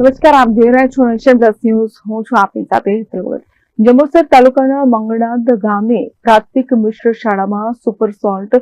નમસ્કાર, આપ જોઈ રહ્યા છો નેશન પ્લસ ન્યૂઝ. હું છું આપની સાથે હેતલ. જંબુસર તાલુકાના મંગણાદ ગામે પ્રાથમિક મિશ્ર શાળામાં super salt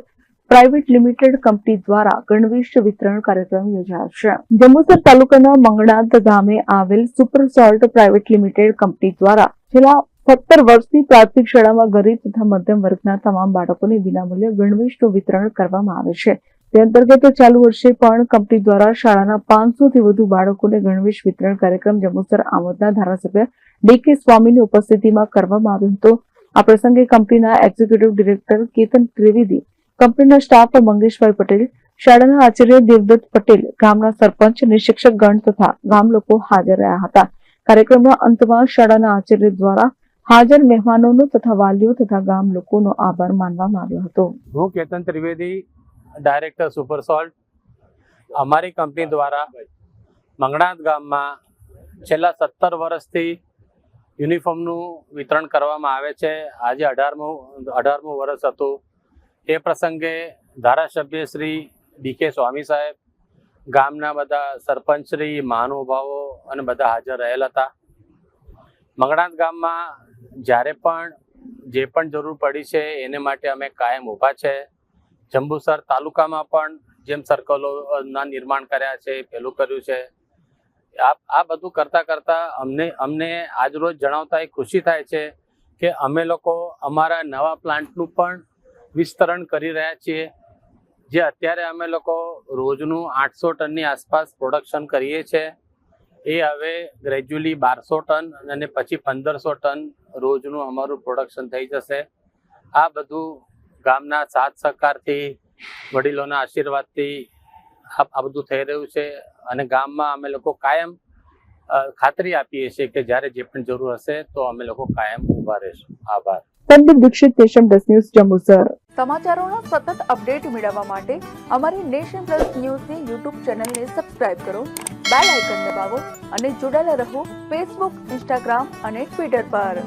private limited company દ્વારા ગણવેશ વિતરણ કાર્યક્રમ યોજાયો છે. જંબુસર તાલુકાના મંગણાદ ગામે આવેલ super salt private limited company દ્વારા છેલ્લા 17 વર્ષથી પ્રાથમિક શાળામાં ગરીબ તથા મધ્યમ વર્ગના તમામ બાળકોને વિનામૂલ્યે ગણવેશનું વિતરણ કરવામાં આવે છે. તે અંતર્ગત ચાલુ વર્ષે પણ કંપની દ્વારા શાળાના 500 થી વધુ બાળકોને ગણવેશ વિતરણ કાર્યક્રમ જંબુસર આમોદના ધારાસભ્ય ડી.કે. સ્વામીની ઉપસ્થિતિમાં કરવામાં આવ્યો હતો. આ પ્રસંગે કંપનીના એક્ઝિક્યુટિવ ડિરેક્ટર કેતન ત્રિવેદી, કંપનીના સ્ટાફ મંગેશભાઈ પટેલ, શાળાના આચાર્ય દેવદત્ત પટેલ, ગામના સરપંચ અને શિક્ષકગણ તથા ગામ લોકો હાજર રહ્યા હતા. કાર્યક્રમના અંતમાં શાળાના આચાર્ય દ્વારા હાજર મહેમાનોનો તથા વાલીઓ તથા ગામ લોકોનો આભાર માનવામાં આવ્યો હતો. હું Ketan Trivedi, director super salt. અમારી કંપની દ્વારા મંગણાદ ગામમાં છેલ્લા 17 વર્ષથી યુનિફોર્મનું વિતરણ કરવામાં આવે છે. આજે 18મું વર્ષ હતું. એ પ્રસંગે ધારાસભ્ય શ્રી ડી.કે. સ્વામી સાહેબ, ગામના બધા સરપંચશ્રી, મહાનુભાવો અને બધા હાજર રહેલ હતા. મંગણાદ ગામમાં જ્યારે પણ જે પણ જરૂર પડી છે એને માટે અમે કાયમ ઊભા છે. જંબુસર તાલુકામાં પણ જેમ સર્કલોના નિર્માણ કર્યા છે, પેલું કર્યું છે. આ બધું કરતા અમને આજરોજ જણાવતા એ ખુશી થાય છે કે અમે લોકો અમારા નવા પ્લાન્ટનું પણ વિસ્તરણ કરી રહ્યા છીએ. જે અત્યારે અમે લોકો રોજનું 800 ટનની આસપાસ પ્રોડક્શન કરીએ છીએ, એ હવે ગ્રેજ્યુઅલી 1200 ટન અને પછી 1500 ટન રોજનું અમારું પ્રોડક્શન થઈ જશે. આ બધું ગામના સાથ સહકારથી, વડીલોના આશીર્વાદથી આ બધું થઈ રહ્યું છે. અને ગામમાં અમે લોકો કાયમ ખાતરી આપીએ છીએ કે જ્યારે જે પણ જરૂર હશે તો અમે લોકો કાયમ ઊભા રહીશું. આભાર. Sandeep Dikshit, nation plus news, Jambusar. સમાચારોના સતત અપડેટ મેળવવા માટે અમારી નેશન પ્લસ ન્યૂઝની યુટ્યુબ ચેનલને સબસ્ક્રાઇબ કરો, બેલ આઇકન દબાવો અને જોડાયેલા રહો ફેસબુક, ઇન્સ્ટાગ્રામ અને ટ્વિટર પર.